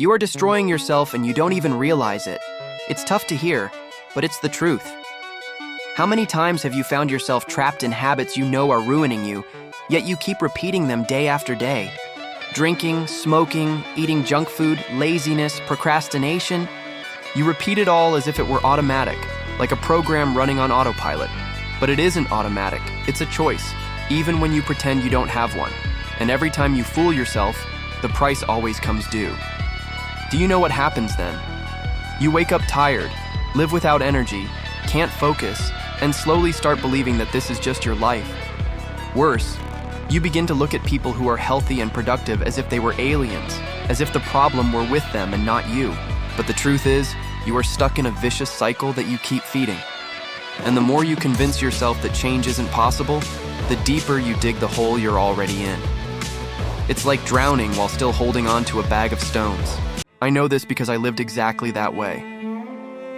You are destroying yourself and you don't even realize it. It's tough to hear, but it's the truth. How many times have you found yourself trapped in habits you know are ruining you, yet you keep repeating them day after day? Drinking, smoking, eating junk food, laziness, procrastination. You repeat it all as if it were automatic, like a program running on autopilot. But it isn't automatic, it's a choice, even when you pretend you don't have one. And every time you fool yourself, the price always comes due. Do you know what happens then? You wake up tired, live without energy, can't focus, and slowly start believing that this is just your life. Worse, you begin to look at people who are healthy and productive as if they were aliens, as if the problem were with them and not you. But the truth is, you are stuck in a vicious cycle that you keep feeding. And the more you convince yourself that change isn't possible, the deeper you dig the hole you're already in. It's like drowning while still holding on to a bag of stones. I know this because I lived exactly that way.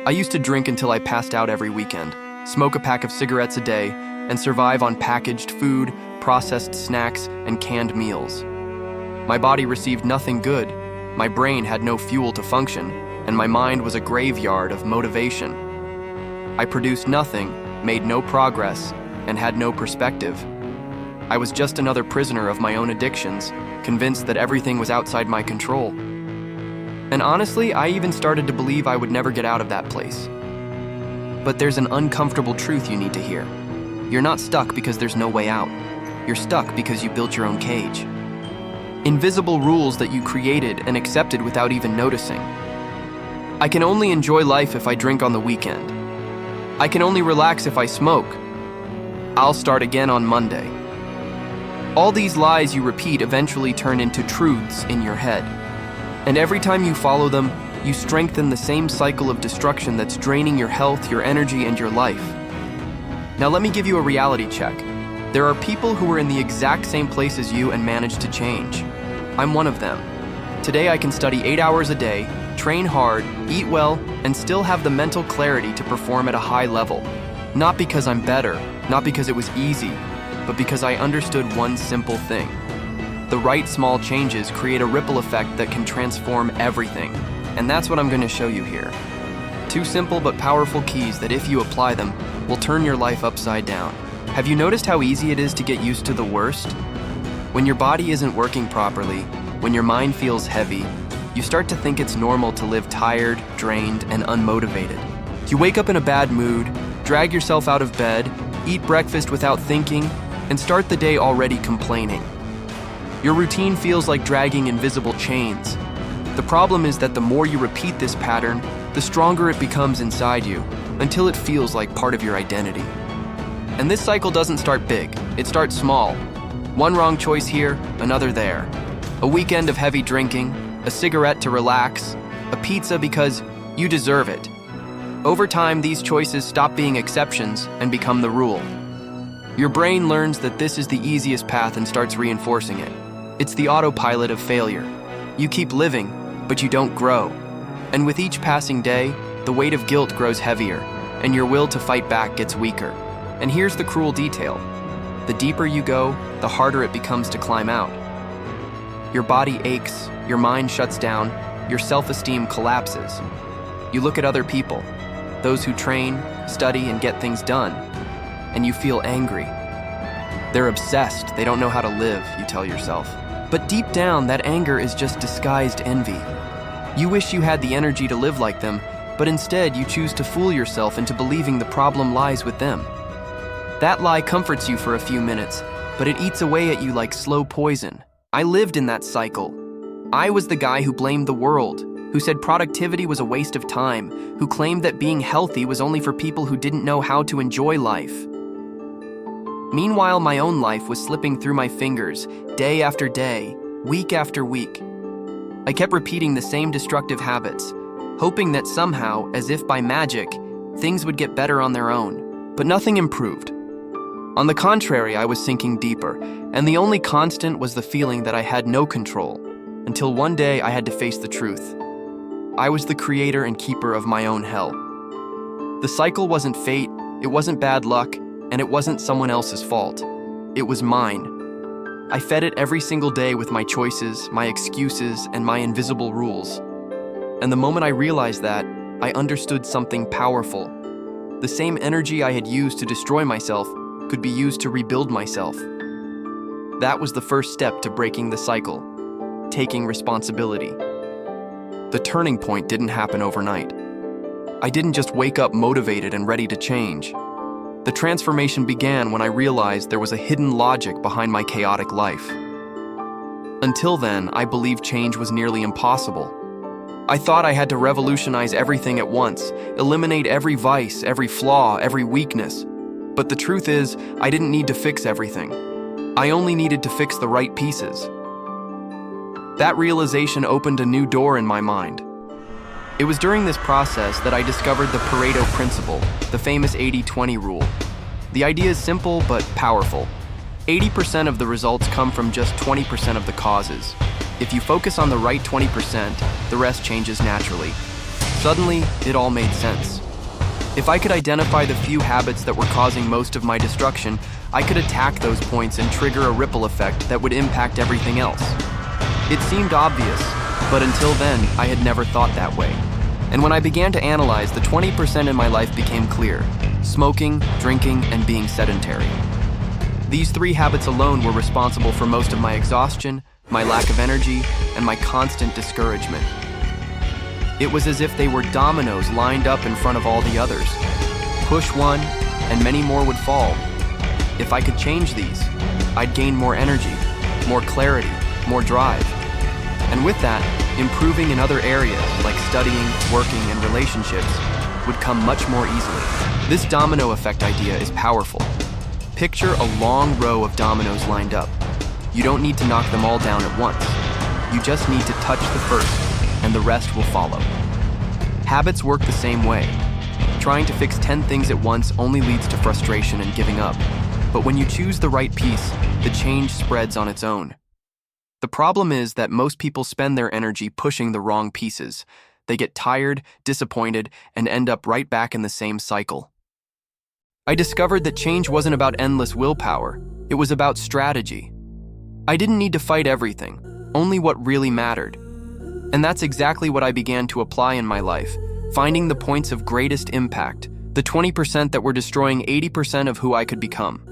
I used to drink until I passed out every weekend, smoke a pack of cigarettes a day, and survive on packaged food, processed snacks, and canned meals. My body received nothing good, my brain had no fuel to function, and my mind was a graveyard of motivation. I produced nothing, made no progress, and had no perspective. I was just another prisoner of my own addictions, convinced that everything was outside my control. And honestly, I even started to believe I would never get out of that place. But there's an uncomfortable truth you need to hear. You're not stuck because there's no way out. You're stuck because you built your own cage. Invisible rules that you created and accepted without even noticing. I can only enjoy life if I drink on the weekend. I can only relax if I smoke. I'll start again on Monday. All these lies you repeat eventually turn into truths in your head. And every time you follow them, you strengthen the same cycle of destruction that's draining your health, your energy, and your life. Now let me give you a reality check. There are people who are in the exact same place as you and managed to change. I'm one of them. Today I can study 8 hours a day, train hard, eat well, and still have the mental clarity to perform at a high level. Not because I'm better, not because it was easy, but because I understood one simple thing. The right small changes create a ripple effect that can transform everything. And that's what I'm going to show you here. 2 simple but powerful keys that if you apply them, will turn your life upside down. Have you noticed how easy it is to get used to the worst? When your body isn't working properly, when your mind feels heavy, you start to think it's normal to live tired, drained, and unmotivated. You wake up in a bad mood, drag yourself out of bed, eat breakfast without thinking, and start the day already complaining. Your routine feels like dragging invisible chains. The problem is that the more you repeat this pattern, the stronger it becomes inside you, until it feels like part of your identity. And this cycle doesn't start big, it starts small. One wrong choice here, another there. A weekend of heavy drinking, a cigarette to relax, a pizza because you deserve it. Over time, these choices stop being exceptions and become the rule. Your brain learns that this is the easiest path and starts reinforcing it. It's the autopilot of failure. You keep living, but you don't grow. And with each passing day, the weight of guilt grows heavier, and your will to fight back gets weaker. And here's the cruel detail. The deeper you go, the harder it becomes to climb out. Your body aches, your mind shuts down, your self-esteem collapses. You look at other people, those who train, study, and get things done, and you feel angry. They're obsessed, they don't know how to live, you tell yourself. But deep down, that anger is just disguised envy. You wish you had the energy to live like them, but instead you choose to fool yourself into believing the problem lies with them. That lie comforts you for a few minutes, but it eats away at you like slow poison. I lived in that cycle. I was the guy who blamed the world, who said productivity was a waste of time, who claimed that being healthy was only for people who didn't know how to enjoy life. Meanwhile, my own life was slipping through my fingers, day after day, week after week. I kept repeating the same destructive habits, hoping that somehow, as if by magic, things would get better on their own. But nothing improved. On the contrary, I was sinking deeper, and the only constant was the feeling that I had no control, until one day I had to face the truth. I was the creator and keeper of my own hell. The cycle wasn't fate, it wasn't bad luck, and it wasn't someone else's fault. It was mine. I fed it every single day with my choices, my excuses, and my invisible rules. And the moment I realized that, I understood something powerful. The same energy I had used to destroy myself could be used to rebuild myself. That was the first step to breaking the cycle, taking responsibility. The turning point didn't happen overnight. I didn't just wake up motivated and ready to change. The transformation began when I realized there was a hidden logic behind my chaotic life. Until then, I believed change was nearly impossible. I thought I had to revolutionize everything at once, eliminate every vice, every flaw, every weakness. But the truth is, I didn't need to fix everything. I only needed to fix the right pieces. That realization opened a new door in my mind. It was during this process that I discovered the Pareto principle, the famous 80-20 rule. The idea is simple but powerful. 80% of the results come from just 20% of the causes. If you focus on the right 20%, the rest changes naturally. Suddenly, it all made sense. If I could identify the few habits that were causing most of my destruction, I could attack those points and trigger a ripple effect that would impact everything else. It seemed obvious, but until then, I had never thought that way. And when I began to analyze, the 20% in my life became clear: smoking, drinking, and being sedentary. These three habits alone were responsible for most of my exhaustion, my lack of energy, and my constant discouragement. It was as if they were dominoes lined up in front of all the others. Push one, and many more would fall. If I could change these, I'd gain more energy, more clarity, more drive. And with that, improving in other areas like studying, working, and relationships would come much more easily. This domino effect idea is powerful. Picture a long row of dominoes lined up. You don't need to knock them all down at once. You just need to touch the first, and the rest will follow. Habits work the same way. Trying to fix 10 things at once only leads to frustration and giving up. But when you choose the right piece, the change spreads on its own. The problem is that most people spend their energy pushing the wrong pieces. They get tired, disappointed, and end up right back in the same cycle. I discovered that change wasn't about endless willpower. It was about strategy. I didn't need to fight everything, only what really mattered. And that's exactly what I began to apply in my life, finding the points of greatest impact, the 20% that were destroying 80% of who I could become.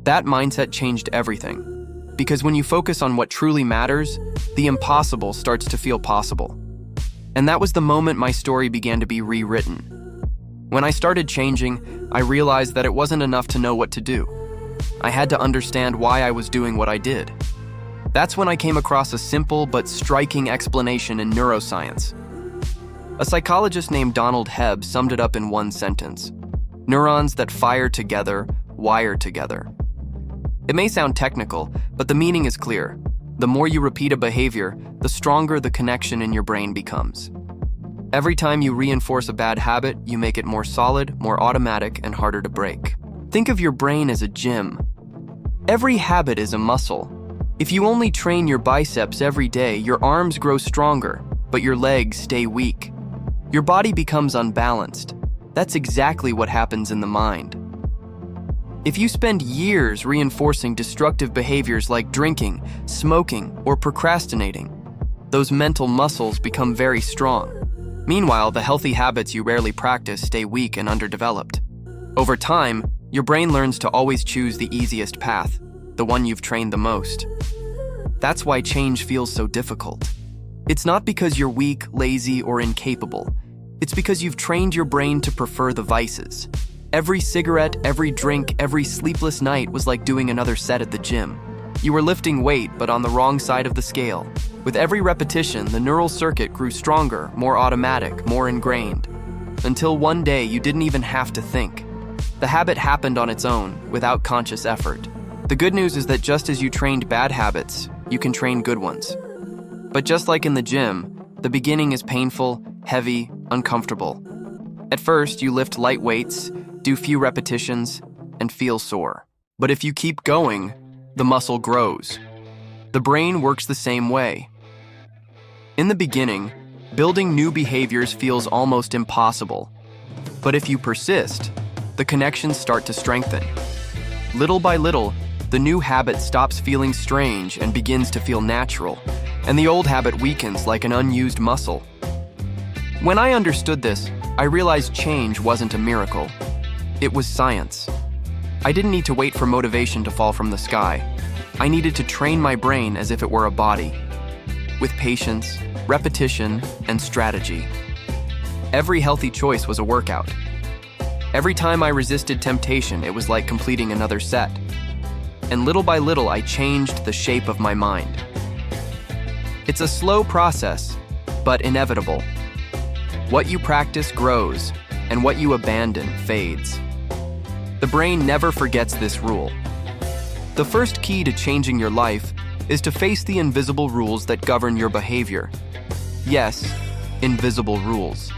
That mindset changed everything. Because when you focus on what truly matters, the impossible starts to feel possible. And that was the moment my story began to be rewritten. When I started changing, I realized that it wasn't enough to know what to do. I had to understand why I was doing what I did. That's when I came across a simple but striking explanation in neuroscience. A psychologist named Donald Hebb summed it up in one sentence: neurons that fire together, wire together. It may sound technical, but the meaning is clear. The more you repeat a behavior, the stronger the connection in your brain becomes. Every time you reinforce a bad habit, you make it more solid, more automatic, and harder to break. Think of your brain as a gym. Every habit is a muscle. If you only train your biceps every day, your arms grow stronger, but your legs stay weak. Your body becomes unbalanced. That's exactly what happens in the mind. If you spend years reinforcing destructive behaviors like drinking, smoking, or procrastinating, those mental muscles become very strong. Meanwhile, the healthy habits you rarely practice stay weak and underdeveloped. Over time, your brain learns to always choose the easiest path, the one you've trained the most. That's why change feels so difficult. It's not because you're weak, lazy, or incapable. It's because you've trained your brain to prefer the vices. Every cigarette, every drink, every sleepless night was like doing another set at the gym. You were lifting weight, but on the wrong side of the scale. With every repetition, the neural circuit grew stronger, more automatic, more ingrained. Until one day, you didn't even have to think. The habit happened on its own, without conscious effort. The good news is that just as you trained bad habits, you can train good ones. But just like in the gym, the beginning is painful, heavy, uncomfortable. At first, you lift light weights, do few repetitions, and feel sore. But if you keep going, the muscle grows. The brain works the same way. In the beginning, building new behaviors feels almost impossible. But if you persist, the connections start to strengthen. Little by little, the new habit stops feeling strange and begins to feel natural, and the old habit weakens like an unused muscle. When I understood this, I realized change wasn't a miracle. It was science. I didn't need to wait for motivation to fall from the sky. I needed to train my brain as if it were a body, with patience, repetition, and strategy. Every healthy choice was a workout. Every time I resisted temptation, it was like completing another set. And little by little, I changed the shape of my mind. It's a slow process, but inevitable. What you practice grows, and what you abandon fades. The brain never forgets this rule. The first key to changing your life is to face the invisible rules that govern your behavior. Yes, invisible rules.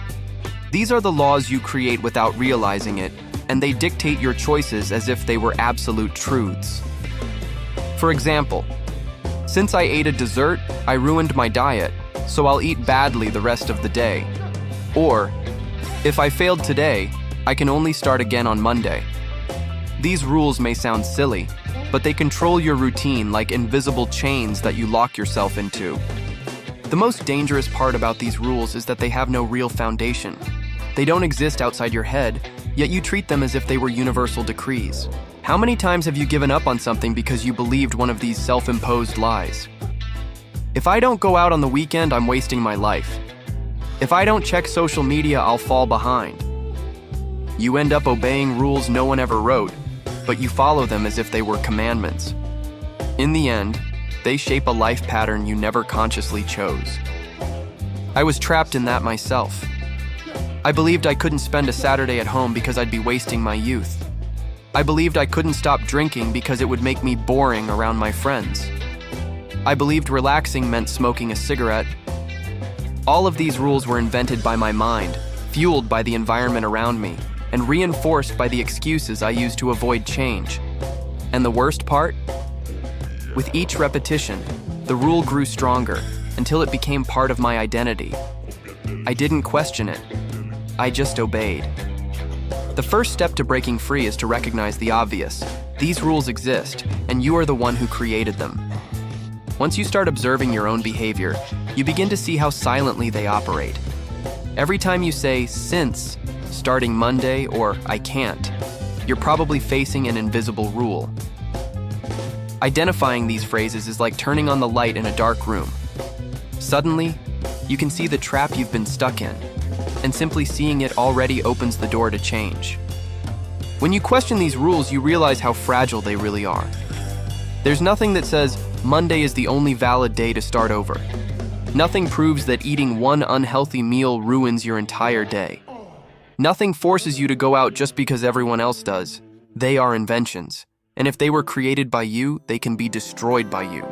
These are the laws you create without realizing it, and they dictate your choices as if they were absolute truths. For example, since I ate a dessert, I ruined my diet, so I'll eat badly the rest of the day. Or, if I failed today, I can only start again on Monday. These rules may sound silly, but they control your routine like invisible chains that you lock yourself into. The most dangerous part about these rules is that they have no real foundation. They don't exist outside your head, yet you treat them as if they were universal decrees. How many times have you given up on something because you believed one of these self-imposed lies? If I don't go out on the weekend, I'm wasting my life. If I don't check social media, I'll fall behind. You end up obeying rules no one ever wrote, but you follow them as if they were commandments. In the end, they shape a life pattern you never consciously chose. I was trapped in that myself. I believed I couldn't spend a Saturday at home because I'd be wasting my youth. I believed I couldn't stop drinking because it would make me boring around my friends. I believed relaxing meant smoking a cigarette. All of these rules were invented by my mind, fueled by the environment around me, and reinforced by the excuses I used to avoid change. And the worst part? With each repetition, the rule grew stronger until it became part of my identity. I didn't question it. I just obeyed. The first step to breaking free is to recognize the obvious. These rules exist, and you are the one who created them. Once you start observing your own behavior, you begin to see how silently they operate. Every time you say, "since," starting Monday, or "I can't," you're probably facing an invisible rule. Identifying these phrases is like turning on the light in a dark room. Suddenly, you can see the trap you've been stuck in, and simply seeing it already opens the door to change. When you question these rules, you realize how fragile they really are. There's nothing that says, Monday is the only valid day to start over. Nothing proves that eating one unhealthy meal ruins your entire day. Nothing forces you to go out just because everyone else does. They are inventions. And if they were created by you, they can be destroyed by you.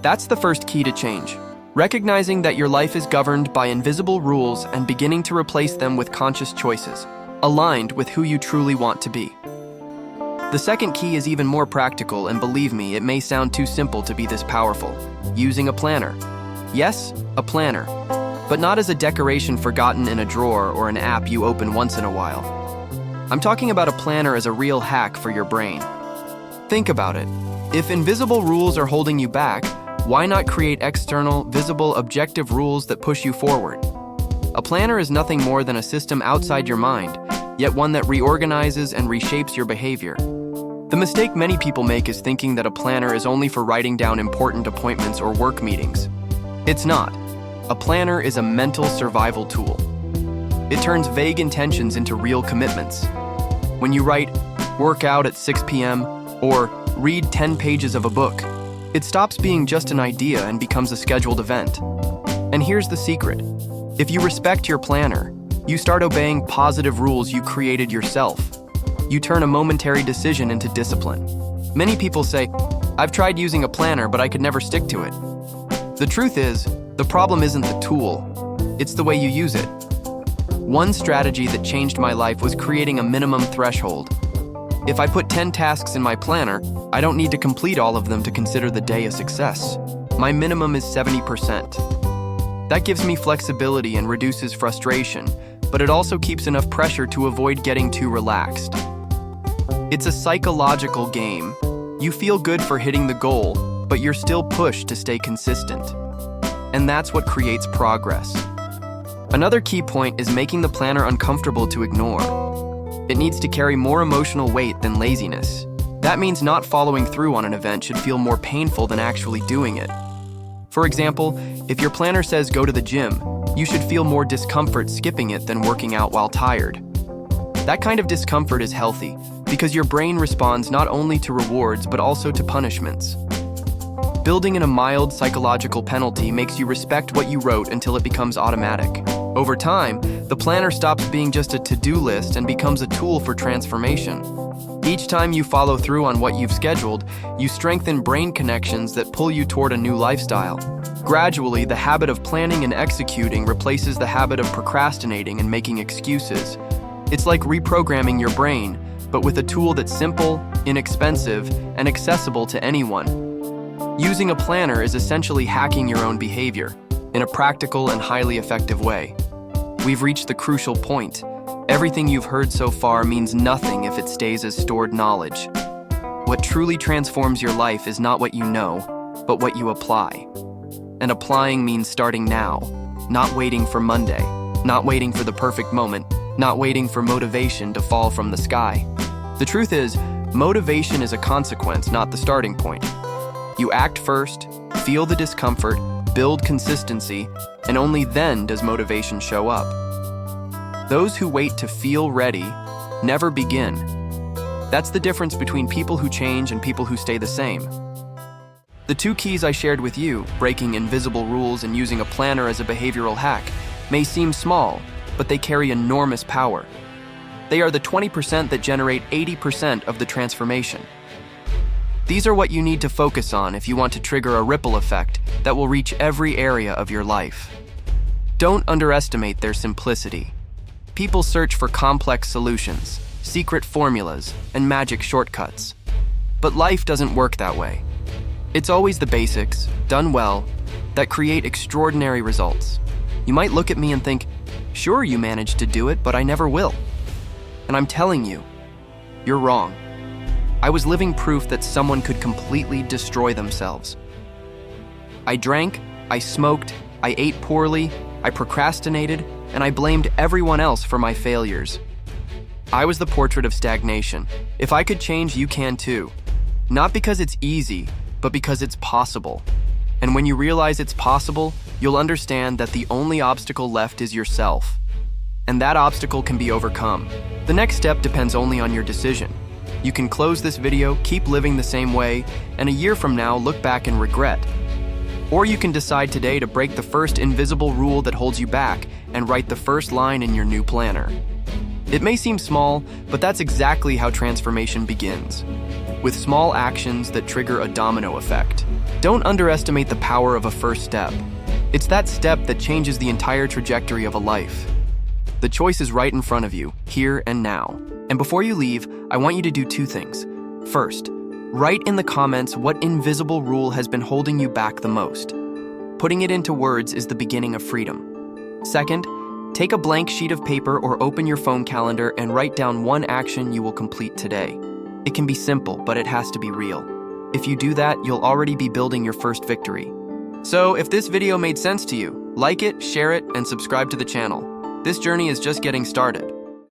That's the first key to change. Recognizing that your life is governed by invisible rules and beginning to replace them with conscious choices, aligned with who you truly want to be. The second key is even more practical, and believe me, it may sound too simple to be this powerful. Using a planner. Yes, a planner, but not as a decoration forgotten in a drawer or an app you open once in a while. I'm talking about a planner as a real hack for your brain. Think about it. If invisible rules are holding you back, why not create external, visible, objective rules that push you forward? A planner is nothing more than a system outside your mind, yet one that reorganizes and reshapes your behavior. The mistake many people make is thinking that a planner is only for writing down important appointments or work meetings. It's not. A planner is a mental survival tool. It turns vague intentions into real commitments. When you write, "work out at 6 p.m., or "read 10 pages of a book," it stops being just an idea and becomes a scheduled event. And here's the secret. If you respect your planner, you start obeying positive rules you created yourself. You turn a momentary decision into discipline. Many people say, "I've tried using a planner, but I could never stick to it." The truth is, the problem isn't the tool, it's the way you use it. One strategy that changed my life was creating a minimum threshold. If I put 10 tasks in my planner, I don't need to complete all of them to consider the day a success. My minimum is 70%. That gives me flexibility and reduces frustration, but it also keeps enough pressure to avoid getting too relaxed. It's a psychological game. You feel good for hitting the goal, but you're still pushed to stay consistent. And that's what creates progress. Another key point is making the planner uncomfortable to ignore. It needs to carry more emotional weight than laziness. That means not following through on an event should feel more painful than actually doing it. For example, if your planner says go to the gym, you should feel more discomfort skipping it than working out while tired. That kind of discomfort is healthy because your brain responds not only to rewards but also to punishments. Building in a mild psychological penalty makes you respect what you wrote until it becomes automatic. Over time, the planner stops being just a to-do list and becomes a tool for transformation. Each time you follow through on what you've scheduled, you strengthen brain connections that pull you toward a new lifestyle. Gradually, the habit of planning and executing replaces the habit of procrastinating and making excuses. It's like reprogramming your brain, but with a tool that's simple, inexpensive, and accessible to anyone. Using a planner is essentially hacking your own behavior in a practical and highly effective way. We've reached the crucial point. Everything you've heard so far means nothing if it stays as stored knowledge. What truly transforms your life is not what you know, but what you apply. And applying means starting now, not waiting for Monday, not waiting for the perfect moment, not waiting for motivation to fall from the sky. The truth is, motivation is a consequence, not the starting point. You act first, feel the discomfort, build consistency, and only then does motivation show up. Those who wait to feel ready never begin. That's the difference between people who change and people who stay the same. The two keys I shared with you, breaking invisible rules and using a planner as a behavioral hack, may seem small, but they carry enormous power. They are the 20% that generate 80% of the transformation. These are what you need to focus on if you want to trigger a ripple effect that will reach every area of your life. Don't underestimate their simplicity. People search for complex solutions, secret formulas, and magic shortcuts. But life doesn't work that way. It's always the basics, done well, that create extraordinary results. You might look at me and think, sure, you managed to do it, but I never will. And I'm telling you, you're wrong. I was living proof that someone could completely destroy themselves. I drank, I smoked, I ate poorly, I procrastinated, and I blamed everyone else for my failures. I was the portrait of stagnation. If I could change, you can too. Not because it's easy, but because it's possible. And when you realize it's possible, you'll understand that the only obstacle left is yourself. And that obstacle can be overcome. The next step depends only on your decision. You can close this video, keep living the same way, and a year from now look back and regret. Or you can decide today to break the first invisible rule that holds you back and write the first line in your new planner. It may seem small, but that's exactly how transformation begins. With small actions that trigger a domino effect. Don't underestimate the power of a first step. It's that step that changes the entire trajectory of a life. The choice is right in front of you, here and now. And before you leave, I want you to do two things. First, write in the comments what invisible rule has been holding you back the most. Putting it into words is the beginning of freedom. Second, take a blank sheet of paper or open your phone calendar and write down one action you will complete today. It can be simple, but it has to be real. If you do that, you'll already be building your first victory. So if this video made sense to you, like it, share it, and subscribe to the channel. This journey is just getting started.